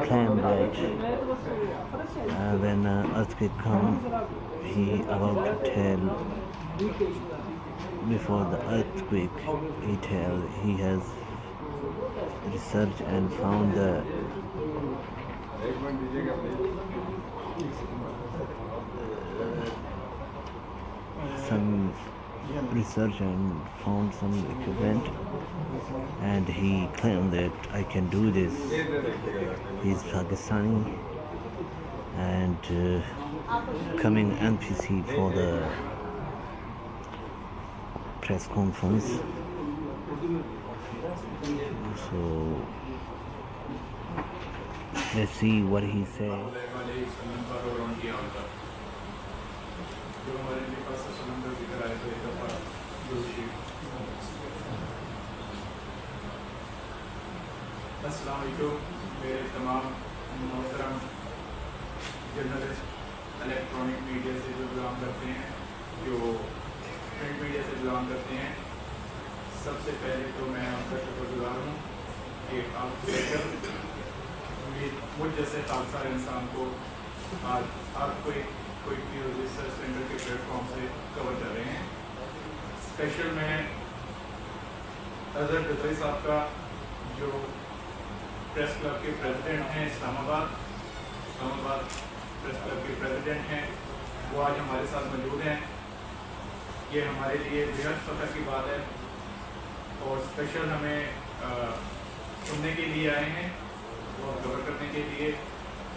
claimed that when earthquake come, he about to tell before the earthquake. He has researched and found some research and found some equipment, and he claimed that I can do this. He's Pakistani and coming NPC for the press conference. So let's see what he says. جو ہمارے نبی پاک صلی اللہ علیہ وسلم کا ذکر آئے تو ایک دفعہ السلام علیکم میرے تمام محترم جرنلسٹ، الیکٹرانک میڈیا سے جو بلانگ کرتے ہیں، جو پرنٹ میڈیا سے بلانگ کرتے ہیں، سب سے پہلے تو میں آپ کا شکر گزار ہوں کہ آپ مجھ جیسے خاکسار انسان کو آج آپ کو ایک نیوز ریسرچ سینٹر کے پلیٹ فارم سے کور کر رہے ہیں. اسپیشل میں اظہر رضوی صاحب کا، جو پریس کلب کے پریزیڈنٹ ہیں اسلام آباد پریس کلب کے پریزیڈنٹ ہیں، وہ آج ہمارے ساتھ موجود ہیں. یہ ہمارے لیے بےحد فخر کی بات ہے اور اسپیشل ہمیں سننے کے لیے آئے ہیں اور کور کرنے کے لیے.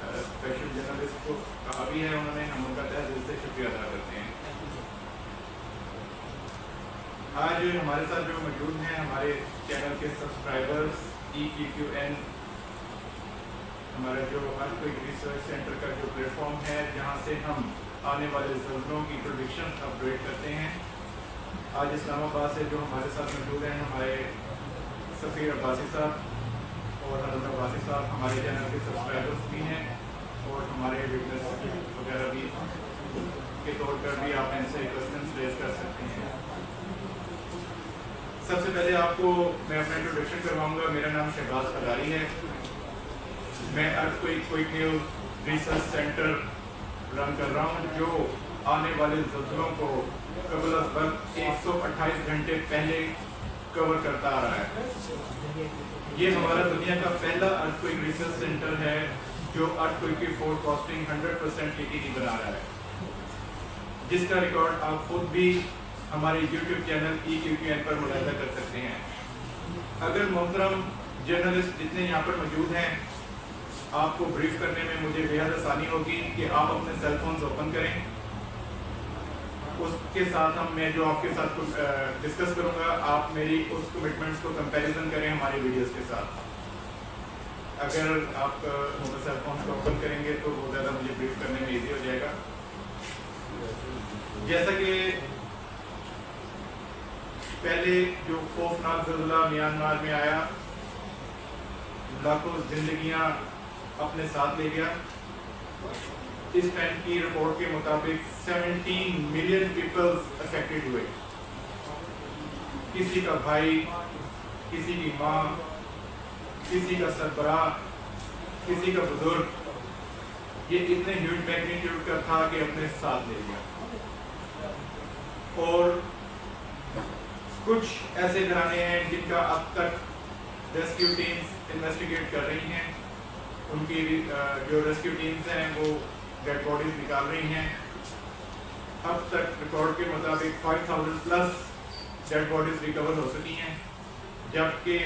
اسپیشل جرنلسٹ کو کہا بھی ہے انہوں نے، ہم ان کا تہ دل سے شکریہ ادا کرتے ہیں. آج ہمارے ساتھ جو موجود ہیں ہمارے چینل کے سبسکرائبرز، EQQN ہمارا جو ارتھکویک ریسرچ سینٹر کا جو پلیٹ فارم ہے جہاں سے ہم آنے والے زلزلوں کی پریڈکشن اپڈیٹ کرتے ہیں. آج اسلام آباد سے جو ہمارے ساتھ موجود ہیں ہمارے سفیر عباسی صاحب اور حضرت عباسی صاحب ہمارے چینل کے سبسکرائبرز بھی ہیں اور ہمارے وٹنس وغیرہ بھی کے طور پر بھی آپ ان سے کوسچنس ریز کر سکتے ہیں. سب سے پہلے آپ کو میں اپنا انٹروڈکشن کرواؤں گا. میرا نام شہباز قداری ہے. میں ارتھکویک نیوز ریسرچ سینٹر رن کر رہا ہوں جو آنے والے زلزلوں کو قبل از وقت 128 گھنٹے پہلے کور کرتا آ رہا ہے. یہ ہمارا دنیا کا پہلا ارتھکویک ریسرچ سینٹر ہے جو ارتھکویک کی فور کاسٹنگ 100% یقینی بنا رہا ہے، جس کا ریکارڈ آپ خود بھی ہمارے یوٹیوب چینل EQQN پر ملاحظہ کر سکتے ہیں. اگر محترم جرنلسٹ جتنے یہاں پر موجود ہیں آپ کو بریف کرنے میں مجھے بےحد آسانی ہوگی کہ آپ اپنے سیل فونز اوپن کریں. اس کے ساتھ میں جو آپ کے ساتھ ڈسکس کروں گا آپ میری اس کمٹمنٹس کو کمپیریزن کریں ہماری ویڈیوز کے ساتھ. اگر آپ سیل فون کو اوپن کریں گے تو بہت زیادہ مجھے بریف کرنے میں ایزی ہو جائے گا. جیسا کہ پہلے جو خوفناک زلزلہ میانمار میں آیا لاکھوں زندگیاں اپنے ساتھ لے گیا. اس ٹائم کی رپورٹ کے مطابق 17 ملین پیپلز افیکٹڈ ہوئے. کسی کا بھائی، کسی کی ماں، کسی کا سربراہ، کسی کا بزرگ، یہ اتنے ہیوج میگنیٹیوڈ کا تھا کہ اپنے ساتھ لے گیا. اور کچھ ایسے گھرانے ہیں جن کا اب تک ریسکیو ٹیمز انویسٹیگیٹ کر رہی ہیں. ان کی جو ریسکیو ٹیمز ہیں وہ ڈیڈ باڈیز نکال رہی ہیں. اب تک ریکارڈ کے مطابق 5000 پلس ڈیڈ باڈیز ریکور ہو سکی ہیں، جبکہ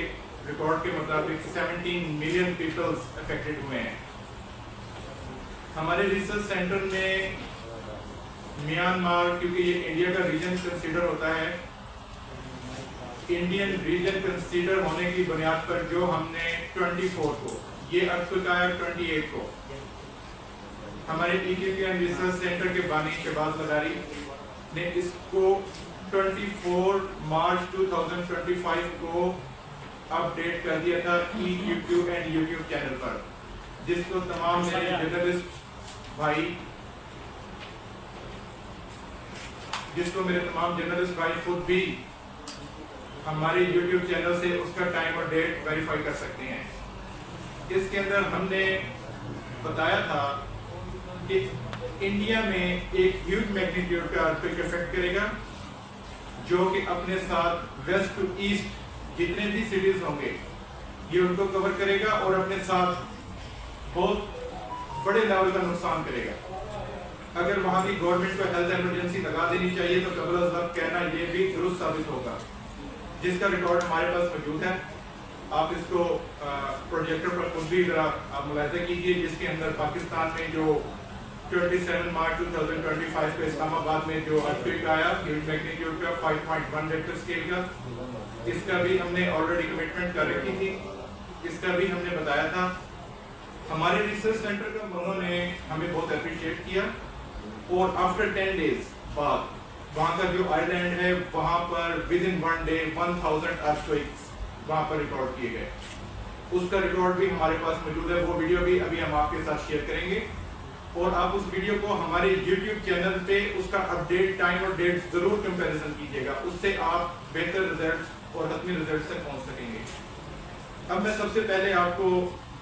ریکارڈ کے مطابق 17 ملین پیپلز افیکٹڈ ہوئے ہیں. ہمارے ریسرچ سینٹر میں میانمار، کیونکہ یہ انڈیا کا ریجن کنسیڈر ہوتا ہے، انڈین ریجن کنسیڈر ہونے کی بنیاد پر جو ہم نے 24 کو، یہ ارتھکویک آیا 28 کو، ہمارے EQQN ریسرچ سینٹر کے بانی شہباز قداری نے اس کو 24 مارچ 2025 کو اپڈیٹ کر دیا تھا EQQN یوٹیوب چینل پر، جس کو تمام میرے جرنلسٹ بھائی خود بھی ہمارے یوٹیوب چینل سے اس کا ٹائم اور ڈیٹ ویریفائی کر سکتے ہیں. اس کے اندر ہم نے بتایا تھا کہ انڈیا میں ایک ہیوج میگنیٹیوڈ کا ارتھکویک افیکٹ کرے گا جو کہ اپنے ساتھ ویسٹ ٹو ایسٹ جتنے بھی سٹیز ہوں گے یہ ان کو کور کرے گا اور اپنے ساتھ بہت بڑے لیول کا نقصان کرے گا. اگر وہاں کی گورنمنٹ کو ہیلتھ ایمرجنسی لگا دینی چاہیے تو قبل از وقت کہنا یہ بھی درست ثابت ہوگا, جس کا ریکارڈ ہمارے پاس موجود ہے. آپ اس کو پروجیکٹر پر خود بھی ذرا آپ ملاحظہ کیجئے, جس کے اندر پاکستان میں جو 27 مارچ 2025 کو اسلام آباد میں جو ارتھکویک آیا میگنیٹیوڈ کا 5.1 ریکٹر اسکیل کا, اس کا بھی ہم نے آلریڈی کمٹمنٹ کر رکھی تھی, اس کا بھی ہم نے بتایا تھا. ہمارے ریسرچ سینٹر کا انہوں نے ہمیں بہت اپریشیٹ کیا اور آفٹر 10 days بعد وہاں کا جو آئی لینڈ ہے وہاں پر within 1 day 1000 ارتھکویکس وہاں پر ریکارڈ کیے گئے. اس کا ریکارڈ بھی ہمارے پاس موجود ہے, وہ ویڈیو بھی ابھی ہم آپ کے ساتھ شیئر کریں گے اور آپ اس ویڈیو کو ہمارے یوٹیوب چینل پہ اس کا اپڈیٹ ٹائم اور ڈیٹ ضرور کمپیریزن کیجیے گا, اس سے آپ بہتر ریزلٹس اور حتمی ریزلٹس تک پہنچ سکیں گے. اب میں سب سے پہلے آپ کو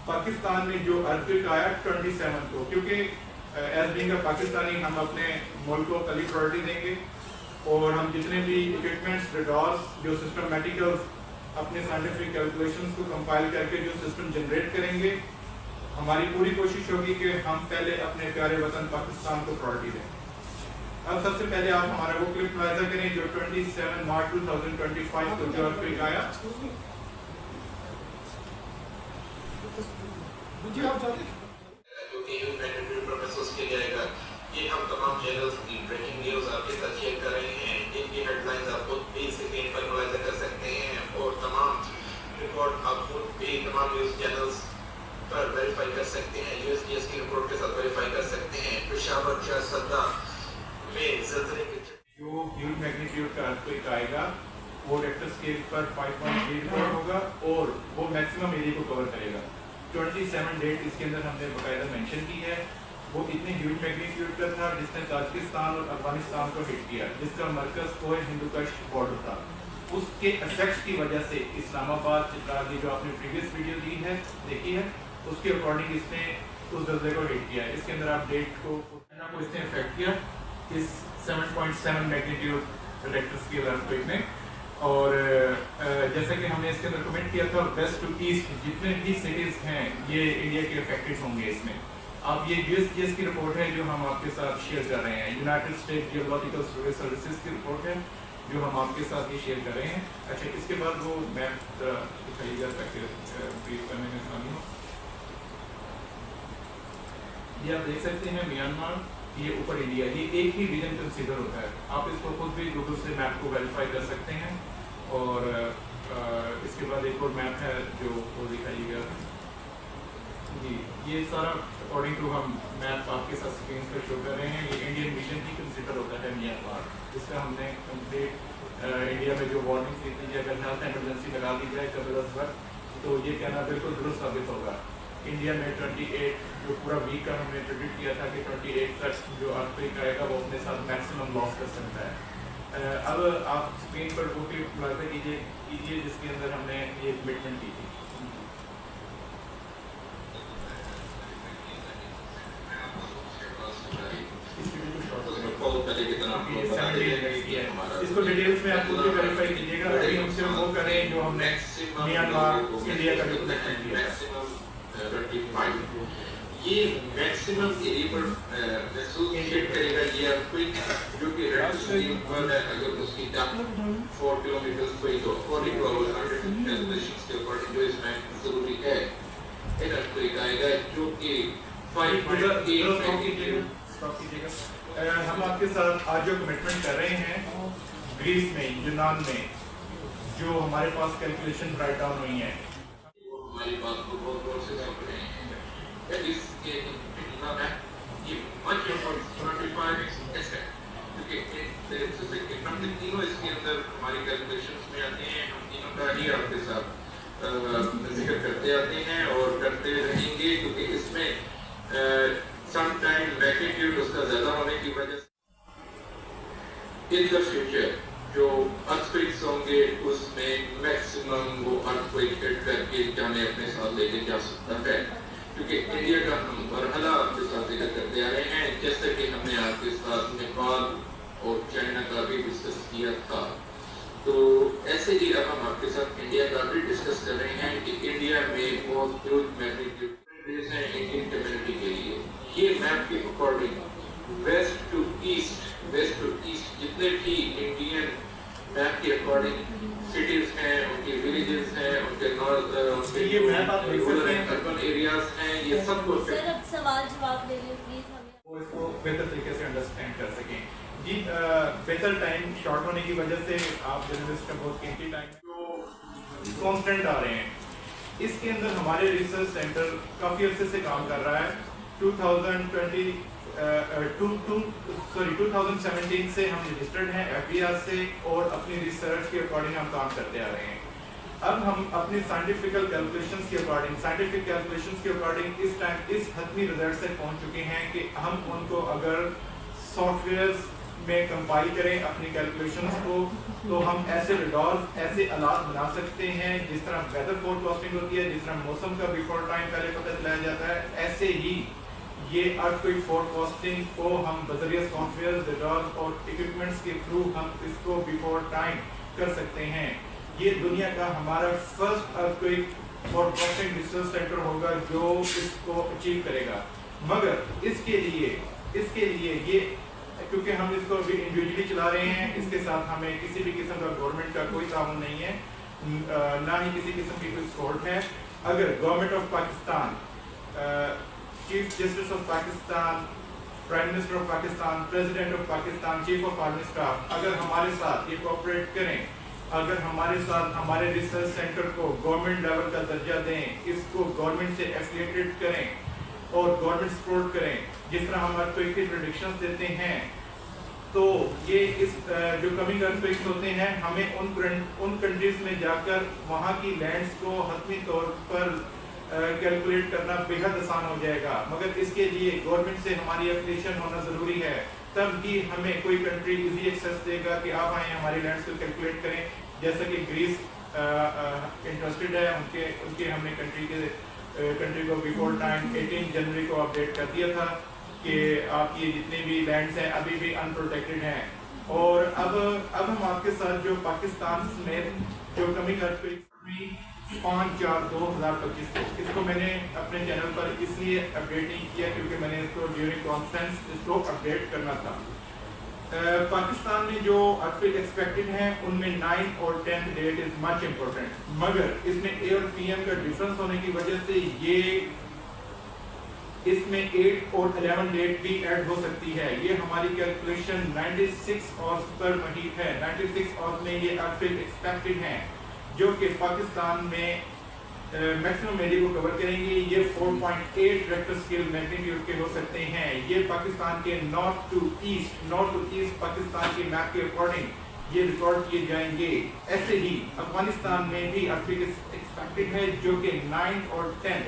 پاکستان میں جو ارتھکویک آیا 27 کو, کیونکہ ایز بینگ اے پاکستانی ہم اپنے ملک کو پہلی پرائرٹی دیں گے اور ہم جتنے بھی اکوپمنٹس ریڈارس جو سسٹمیٹیکلز اپنے سائنٹیفک کیلکولیشنز کو کمپائل کر کے جو سسٹم جنریٹ کریں گے, ہماری پوری کوشش ہوگی کہ ہم پہلے اپنے پیارے وطن پاکستان کو پرائرٹی دیں. اب سب سے پہلے آپ ہمارا وہ کلپ ملاحظہ کریں جو 27 مارچ 2025 کو جو ارتھکویک آیا. یہ ہم تمام چینلز کی بریکنگ نیوز آپ کے ساتھ شیئر کر رہے ہیں, جن کی ہیڈ لائنز آپ خود بھی اسکرین پر ملاحظہ کر سکتے ہیں اور تمام رپورٹ آپ خود بھی تمام نیوز چینلز پر ویریفائی کر سکتے ہیں, یو ایس ڈی ایس کی رپورٹ کے ساتھ ویریفائی کر سکتے ہیں. پشاور شاہزادہ میں زلزلے کے جو ہیوج میگنیٹیوڈ کا ارتھکویک آئے گا وہ ریکٹر اسکیل پر 5.3 ریکارڈ ہوگا اور وہ میکسیمم ایریا کو کور کرے گا. 27 ڈیٹ اس کے اندر ہم نے باقاعدہ مینشن کی ہے. وہ اتنے ہیوج میگنیٹیوڈ کا تھا جس نے تاجکستان اور افغانستان کو ہٹ کیا, جس کا مرکز کوہ ہندوکش بارڈر تھا. اس کے افیکٹس کی وجہ سے اسلام آباد چترال کی جو آپ نے پریویس ویڈیو دی ہے دیکھی ہے اس کے اکارڈنگ اس نے اس زلزلے کو ہٹ کیا. اس کے اندر آپ ڈیٹ کو اس نے افیکٹ کیا اس 7.7 میگنیٹیوڈ ریکٹر اسکیل ارتھکویک میں. اور جیسا کہ ہم نے اس کے اندر کمنٹ کیا تھا ویسٹ ٹو ایسٹ جتنے بھی سٹیز ہیں یہ انڈیا کے افیکٹڈ ہوں گے. اس میں آپ یہ یو ایس جی ایس کی رپورٹ ہے جو ہم آپ کے ساتھ شیئر کر رہے ہیں, United state geological survey services کی رپورٹ ہے جو ہم آپ کے ساتھ یہ شیئر کر رہے ہیں. اچھا اس کے بعد وہ میپ دکھائیے گا تاکہ بریف کرنے میں آسانی ہو. یہ آپ دیکھ سکتے ہیں میانمار, یہ اوپر انڈیا, یہ ایک ہی ریجن کنسیڈر ہوتا ہے. آپ اس کو خود بھی گوگل سے میپ کو ویریفائی کر سکتے ہیں. اور اس کے بعد ایک اور میپ ہے جو وہ دکھائیے گا جی. یہ سارا اکارڈنگ ٹو ہم میپ آپ کے ساتھ اسکرین پر شو کر رہے ہیں. یہ انڈین ریجن ہی کنسیڈر ہوتا ہے میانمار, جس کا ہم نے کمپلیٹ انڈیا میں جو وارننگ دی تھی اگر ہیلتھ ایمرجنسی لگا دی جائے قبل از وقت تو یہ کہنا بالکل درست ثابت ہوگا. انڈیا میں 28 جو پورا ویک کا ہم نے پریڈکٹ کیا تھا کہ 28 تک جو ارتھکویک آئے گا وہ اپنے ساتھ میکسیمم لاس کر سکتا ہے. اب آپ اسکرین پر وہ کلپ ملاحظہ کیجیے جس کے اندر ہم نے یہ کمٹمنٹ کی تھی. اس کو ڈیٹیلز میں آپ خود بھی ویریفائی کیجیے گا. ابھی ہم سے وہ کریں جو ہم نے میانمار انڈیا کا جو کمٹمنٹ کیا ہے. یہ میکسیمم ایریا پر محسوس کرے گا یہ ارتھکویک جو کہ ریکٹر اسکیل پر ہے. اگر اس کی ڈیپتھ 4 کلومیٹرز ہوئی تو 40 ٹو 100 کیلکولیشنز کے اکارڈنگ جو اس میں ضروری ہے ایک ارتھکویک آئے گا جو کہ 5.8 ہم آپ کے ساتھ آج جو کمٹمنٹ کر رہے ہیں گریس میں, یونان میں جو ہمارے پاس کیلکولیشن رائٹ ڈاؤن ہوئی ہیں, ہماری بات کو بہت غور سے سن رہے ہیں. اس کے نام ہے یہ مچ ہے کیونکہ ہم تینوں اس کے اندر ہماری کیلکولیشنز میں آتے ہیں. ہم تینوں کا ہی آپ کے ساتھ ذکر کرتے آتے ہیں اور کرتے رہیں گے کیونکہ اس میں سم ٹائم میگنیٹیوڈ اس کا زیادہ ہونے کی وجہ سے ان دا فیوچر جو ارتھکویکس ہوں گے اس میں میکسیمم وہ ارتھکویک ہٹ کر کے کہ جانے اپنے ساتھ لے کے جا سکتا ہے، کیونکہ انڈیا کا ہم مرحلہ آپ کے ساتھ ذکر کرتے آ رہے ہیں، جیسے کہ ہم نے آپ کے ساتھ نیپال اور چائنا کا بھی ڈسکس کیا تھا. تو ایسے ہی اب ہم آپ کے ساتھ انڈیا کا بھی ڈسکس کر رہے ہیں کہ انڈیا میں بہت ہیوج میگنیٹیوڈ ہیں انڈین کمیونٹی کے لیے. یہ میپ کے اکارڈنگ ویسٹ ٹو ایسٹ جتنے بھی انڈین میپ کے اکارڈنگ سٹیز ہیں، ان کے ولیجز ہیں، ان کے نارتھ یہ میپ آپ دیکھ سکتے ہیں، اربن ایریاز ہیں، یہ سب کو سر اب سوال جواب دے لیے پلیز ہمیں وہ اس کو بہتر طریقے سے انڈرسٹینڈ کر سکیں. جی بہتر ٹائم شارٹ ہونے کی وجہ سے آپ جرنلسٹ کا بہت قیمتی ٹائم جو کانسٹنٹ آ رہے ہیں. اس کے اندر ہمارے ریسرچ سینٹر کافی عرصے سے کام کر رہا ہے. 2017 سے ہم رجسٹرڈ ہیں FBR سے اور اپنی ریسرچ کے اکارڈنگ ہم کام کرتے آ رہے ہیں. اب ہم اپنی سائنٹیفک کیلکولیشنز کے اکارڈنگ اس ٹائم اس حتمی رزلٹ سے پہنچ چکے ہیں کہ ہم ان کو اگر سافٹ ویئرز میں کمپائل کریں اپنی کیلکولیشنز کو تو ہم ایسے ریڈارز ایسے آلات بنا سکتے ہیں جس طرح ویدر فور کاسٹنگ ہوتی ہے، جس طرح موسم کا بیفور ٹائم پہلے پتہ چلایا جاتا ہے، ایسے ہی یہ ارتھکویک فور کاسٹنگ کو ہم بذریعہ سافٹ ویئر ریڈارز اور اکوپمنٹس کے تھرو ہم اس کو بیفور ٹائم کر سکتے ہیں. یہ دنیا کا ہمارا first earthquake forecasting research centre ہوگا جو اس کو اچیو کرے گا. مگر اس کے لیے یہ کیونکہ ہم اس کو ابھی انڈیویجولی چلا رہے ہیں، اس کے ساتھ ہمیں کسی بھی قسم کا گورنمنٹ کا کوئی تعاون نہیں ہے، نہ ہی کسی قسم کی کوئی سپورٹ ہے. اگر government of Pakistan, chief justice of Pakistan, prime minister of Pakistan, president of Pakistan, chief of army staff اگر ہمارے ساتھ یہ کوآپریٹ کریں، اگر ہمارے ساتھ ہمارے ریسرچ سینٹر کو گورنمنٹ لیول کا درجہ دیں، اس کو گورنمنٹ سے ایفیلیٹڈ کریں اور گورنمنٹ سپورٹ کریں جس طرح ہم ارتھکویک کی پریڈکشنز دیتے ہیں، تو یہ اس جو کمنگ ارتھکویکس ہوتے ہیں ہمیں ان کنٹریز میں جا کر وہاں کی لینڈز کو حتمی طور پر کیلکولیٹ کرنا بے حد آسان ہو جائے گا. مگر اس کے لیے گورنمنٹ سے ہماری ایفیلیشن ہونا ضروری ہے، تب ہی ہمیں کوئی کنٹری ایزی ایکسیس دے گا کہ آپ آئیں ہماری لینڈز کو کیلکولیٹ کریں. جیسا کہ گریس انٹرسٹڈ ہے، ان کے ہم نے کنٹری کو بیفور ٹائم 18 جنوری کو اپڈیٹ کر دیا تھا کہ آپ کی جتنے بھی لینڈز ہیں ابھی بھی ان پروٹیکٹڈ ہیں. اور اب ہم آپ کے ساتھ جو پاکستان سمیت جو کمی ارتھکویک 5/4/2025 اس کو میں نے اپنے چینل پر اس لیے اپڈیٹ نہیں کیا کیونکہ میں نے اس کو ڈیورنگ کانفرنس اس کو اپڈیٹ کرنا تھا. پاکستان میں جو ارتھکویک ایکسپیکٹڈ ہیں ان میں 9 اور 10 ڈیٹ از مچ امپورٹنٹ، مگر اس میں اے اور پی ایم کا ڈفرنس ہونے کی وجہ سے یہ اس میں 8 اور 11 ڈیٹ بھی ایڈ ہو سکتی ہے. یہ ہماری کیلکولیشن 96 آورز پر محیط ہے. 96 آورز میں یہ ارتھکویک ایکسپیکٹڈ ہیں جو کہ پاکستان میں میکسیمم ایریا کو کور کریں گے. یہ 4.8 ریکٹر اسکیل میگنیٹیوڈ کے ہو سکتے ہیں. یہ پاکستان کے نارتھ ٹو ایسٹ پاکستان کے میپ کے اکارڈنگ یہ ریکارڈ کیے جائیں گے. ایسے ہی افغانستان میں بھی ارتھکویک ایکسپیکٹڈ ہے جو کہ 9 اور 10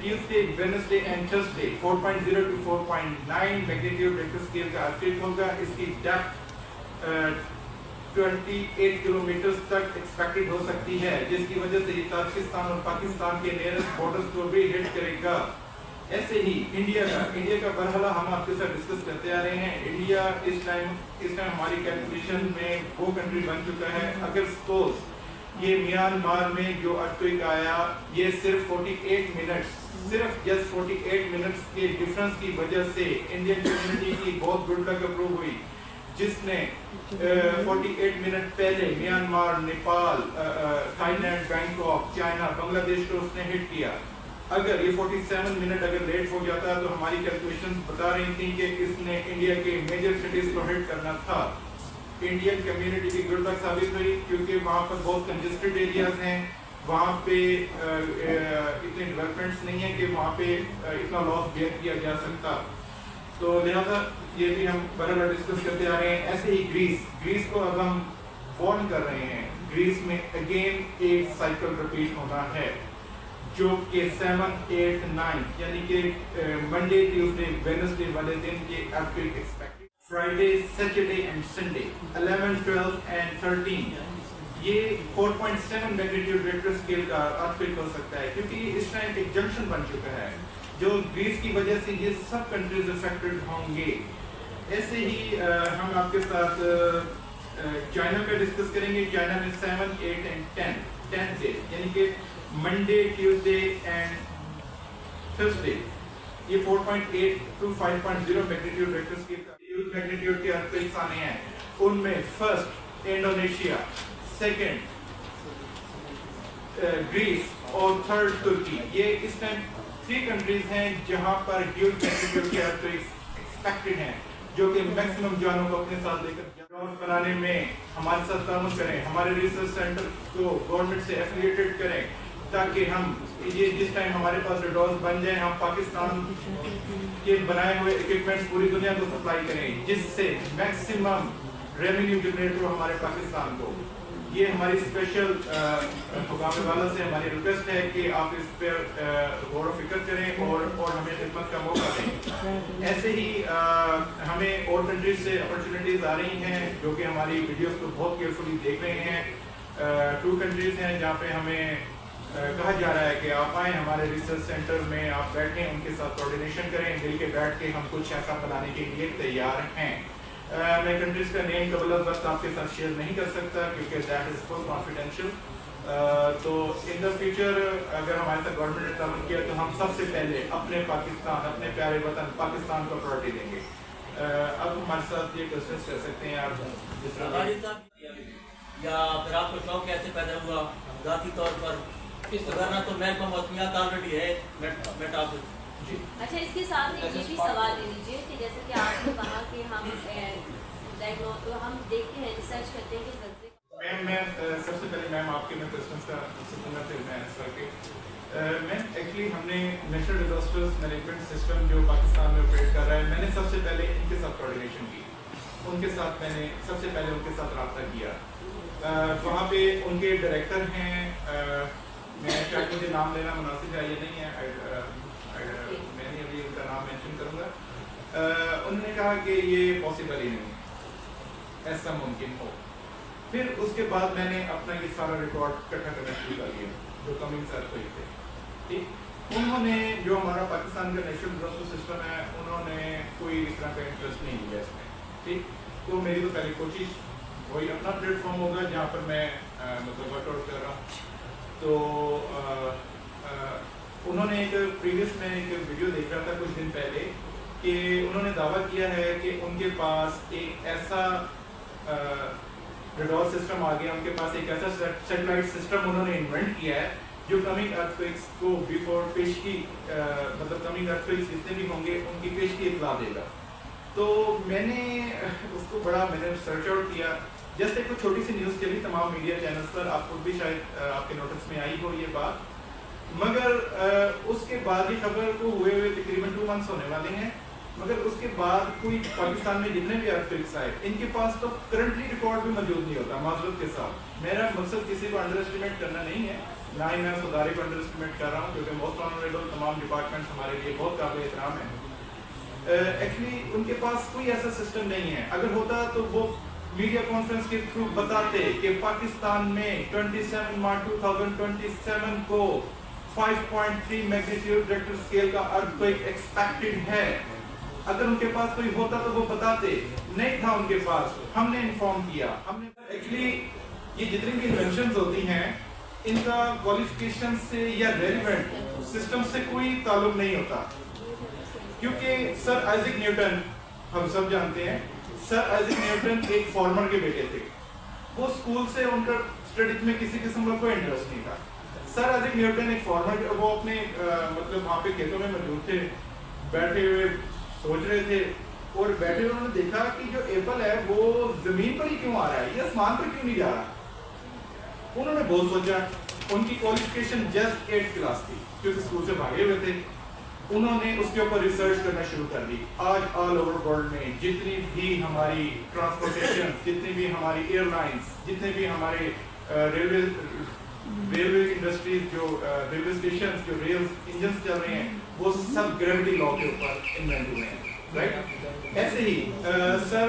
Tuesday, Wednesday and Thursday 4.0 to 4.9 magnitude rector scale کا ارتھکویک ہوگا. اس کی ڈیپتھ 28 کلومیٹرز تک ایکسپیکٹڈ ہو سکتی ہے، جس کی وجہ سے یہ تاجکستان اور پاکستان کے نیئرسٹ بارڈرز کو بھی ہٹ کرے گا. ایسے ہی انڈیا کا مرحلہ ہم آپ کے ساتھ ڈسکس کرتے آ رہے ہیں. انڈیا اس ٹائم ہماری کیلکولیشن میں وہ کنٹری بن چکا ہے. اگر سپوز یہ میانمار میں جو ارتھکویک آیا یہ صرف 48 منٹس کے ڈفرنس کی وجہ سے انڈین کمیونٹی کی بہت گڈ لک اپروو ہوئی، جس نے 48 منٹ پہلے Myanmar, Nepal, Thailand, Bangkok, China, Bangladesh کو اس نے ہٹ کیا. اگر یہ 47 منٹ اگر لیٹ ہو جاتا تو ہماری کیلکولیشن بتا رہی تھیں کہ اس نے انڈیا کے میجر سٹیز کو ہٹ کرنا تھا. انڈین کمیونٹی کی گڈ لک ثابت ہوئی کیونکہ وہاں پر بہت کنجسٹڈ ایریاز ہیں، وہاں پہ اتنے ڈیولپمنٹس نہیں ہیں کہ وہاں پہ اتنا لاس بیئر کیا جا سکتا. تو لہٰذا یہ بھی ہم برابر ڈسکس کرتے آ رہے ہیں. ایسے ہی گریس کو اب ہم فارن کر رہے ہیں. گریس میں اگین ایک سائیکل رپیٹ ہونا ہے جو کہ 7, 8, 9 یعنی کہ منڈے، ٹیوزڈے، ویڈنسڈے والے دن کے earthquake expected. Friday, Saturday and Sunday 11, 12 and 13 یہ 4.7 میگنیٹیوڈ ریکٹر اسکیل کا ارتھکویک ہو سکتا ہے، کیونکہ یہ اس ٹائم ایک جنکشن بن چکا ہے جو گریس کی وجہ سے یہ سب کنٹریز افیکٹڈ ہوں گے. ایسے ہی ہم آپ کے ساتھ چائنا پہ ڈسکس کریں گے. چائنا میں 7, 8 and 10 ڈے، یعنی کہ منڈے، ٹیوزڈے اینڈ تھرسڈے یہ 4.8 to 5.0 میگنیٹیوڈ ریکٹر اسکیل کا میگنیٹیوڈ کے ارتھکویکس آنے ہیں. ان میں فرسٹ انڈونیشیا، سیکنڈ گریس اور تھرڈ ترکی. یہ اس ٹائم 3 کنٹریز ہیں جہاں پر ڈیول میگنیٹیوڈ کے ارتھکویکس ایکسپیکٹڈ ہیں، جو کہ میکسیمم جانوں کو اپنے ساتھ لے کر بنانے میں ہمارے ساتھ تعاون کریں، ہمارے ریسرچ سینٹر کو گورنمنٹ سے ایفیلیٹڈ کریں تاکہ ہم یہ جس ٹائم ہمارے پاس ریڈورس بن جائیں ہم پاکستان کے بنائے ہوئے اکوپمنٹس پوری دنیا کو سپلائی کریں، جس سے میکسیمم ریونیو جنریٹ ہو ہمارے پاکستان کو. یہ ہماری اسپیشل حکام والا سے ہماری ریکویسٹ ہے کہ آپ اس پہ غور و فکر کریں اور ہمیں خدمت کا موقع دیں. ایسے ہی ہمیں اور کنٹریز سے اپرچونیٹیز آ رہی ہیں جو کہ ہماری ویڈیوز کو بہت کیئرفلی دیکھ رہے ہیں. 2 کنٹریز ہیں جہاں پہ ہمیں کہا جا رہا ہے کہ آپ آئیں ہمارے ریسرچ سینٹر میں، آپ بیٹھیں، ان کے ساتھ کوآرڈینیشن کریں، مل کے بیٹھ کے ہم کچھ ایسا بنانے کے لیے تیار ہیں. میں کنٹریز کا نیم قبل از وقت آپ کے ساتھ شیئر نہیں کر سکتا کیونکہ دیٹ از فل کانفیڈینشیل. تو ان دا فیوچر اگر ہمارے ساتھ گورنمنٹ نے تعاون کیا تو ہم سب سے پہلے اپنے پاکستان، اپنے پیارے وطن پاکستان کو پرائرٹی دیں گے. اب ہمارے ساتھ یہ کوشچنس کر سکتے ہیں آپ جس طرح یا پھر آپ کو شوق کیسے پیدا ہوا ذاتی طور پر؟ اگر نہ تو محکمہ موسمیات آلریڈی ہے بیٹا آپ. اچھا، اس کے ساتھ ایک یہ بھی سوال لے لیجیے کہ جیسے کہ آپ نے کہا کہ ہم ہم دیکھتے ہیں، ریسرچ کرتے ہیں کہ غزے میں سب سے پہلے میم آپ کے میں کوشچنس کا سننا پھر میں آنسر کے میم ایکچولی ہم نے نیشنل ڈیزاسٹرز مینجمنٹ سسٹم جو پاکستان میں آپریٹ کر رہا ہے، میں نے سب سے پہلے ان کے ساتھ کوآرڈینیشن کی، ان کے ساتھ میں نے سب سے پہلے ان کے ساتھ رابطہ کیا. وہاں پہ ان کے ڈائریکٹر ہیں، میں شاید مجھے نام لینا مناسب ہے یا نہیں ہے، میں نہیں ابھی ان کا نام مینشن کروں گا. انہوں نے کہا کہ یہ پاسبل ہی نہیں، ایسا ممکن ہو. پھر اس کے بعد میں نے اپنا یہ سارا ریکارڈ اکٹھا کرنا شروع کر دیا جو کمنگ سر ہوئی تھے. ٹھیک، انہوں نے جو ہمارا پاکستان کا نیشنل ڈیزاسٹر سسٹم ہے انہوں نے کوئی اس طرح کا انٹرسٹ نہیں لیا اس میں. ٹھیک، تو میری تو پہلی کوشش وہی اپنا پلیٹ فارم ہوگا جہاں پر میں مطلب ورک آؤٹ کر رہا ہوں. تو انہوں نے ایک پریویس میں ایک ویڈیو دیکھ رہا تھا کچھ دن پہلے کہ انہوں نے دعویٰ کیا ہے کہ ان کے پاس ایک ایسا ریڈار سسٹم آ گیا، ان کے پاس ایک ایسا سیٹلائٹ سسٹم انہوں نے انوینٹ کیا ہے جو کمنگ ارتھکویکس کو بیفور پیشگی مطلب کمنگ ارتھکویکس جتنے بھی ہوں گے ان کی پیشگی اطلاع دے گا. تو میں نے اس کو میں نے سرچ آؤٹ کیا. جیسے کوئی چھوٹی سی نیوز چلی تمام میڈیا چینلز پر، آپ کو بھی شاید آپ کے نوٹس میں آئی ہو یہ بات، مگر اس کے بعد یہ خبر کو ہوئے تقریباً 2 months ہونے والے ہیں، مگر اس کے بعد کوئی پاکستان میں جتنے بھی ارتھکویکس آئے ان کے پاس تو کرنٹلی ریکارڈ بھی موجود نہیں ہوتا. معذرت کے ساتھ میرا مقصد کسی کو انڈر اسٹیمیٹ کرنا نہیں ہے، نہ ہی میں اس ادارے کو انڈر اسٹیمیٹ کر رہا ہوں کیونکہ موسٹ آنریبل تمام ڈپارٹمنٹس ہمارے لیے بہت قابل احترام ہیں. ایکچولی ان کے پاس کوئی ایسا سسٹم نہیں ہے. اگر ہوتا تو وہ میڈیا کانفرنس کے تھرو بتاتے کہ پاکستان میں 27 مارچ 2027 کو 5.3 میگنیٹیوڈ ریکٹر اسکیل کا ارتھکویک ایکسپیکٹڈ ہے. اگر ان کے پاس کوئی ہوتا تو وہ بتاتے، نہیں تھا ان کے پاس، ہم نے انفارم کیا. ہم نے ایکچولی یہ جتنی بھی انوینشنز ہوتی ہیں ان کا کوالیفیکیشن سے یا ریلیونٹ سسٹم سے کوئی تعلق نہیں ہوتا، کیونکہ سر آئزک نیوٹن ہم سب جانتے ہیں، سر آئزک نیوٹن ایک فارمر کے بیٹے تھے. وہ اسکول سے ان کا اسٹڈیز میں کسی قسم کا کوئی انٹرسٹ نہیں تھا. سر آئزک نیوٹن ایک فارمر، وہ اپنے مطلب وہاں پہ کھیتوں میں موجود تھے، بیٹھے ہوئے سوچ رہے تھے، اور بیٹھے ہوئے انہوں نے دیکھا کہ جو ایپل ہے وہ زمین پر ہی کیوں آ رہا ہے، یہ آسمان پر کیوں نہیں جا رہا. انہوں نے بہت سوچا. ان کی کوالیفیکیشن جسٹ 8th کلاس تھی کیونکہ اسکول سے بھاگے ہوئے تھے. انہوں نے اس کے اوپر ریسرچ کرنا شروع کر دی. آج آل اوور ورلڈ میں جتنی بھی ہماری ٹرانسپورٹیشن، جتنی بھی ہماری ایئر لائنس، جتنے بھی ہمارے ریلوے انڈسٹریز، جو ریلوے اسٹیشنز، جو ریل انجنس چل رہے ہیں، وہ سب گریوٹی لا کے اوپر انوینٹ ہوئے ہیں. رائٹ. ایسے ہی سر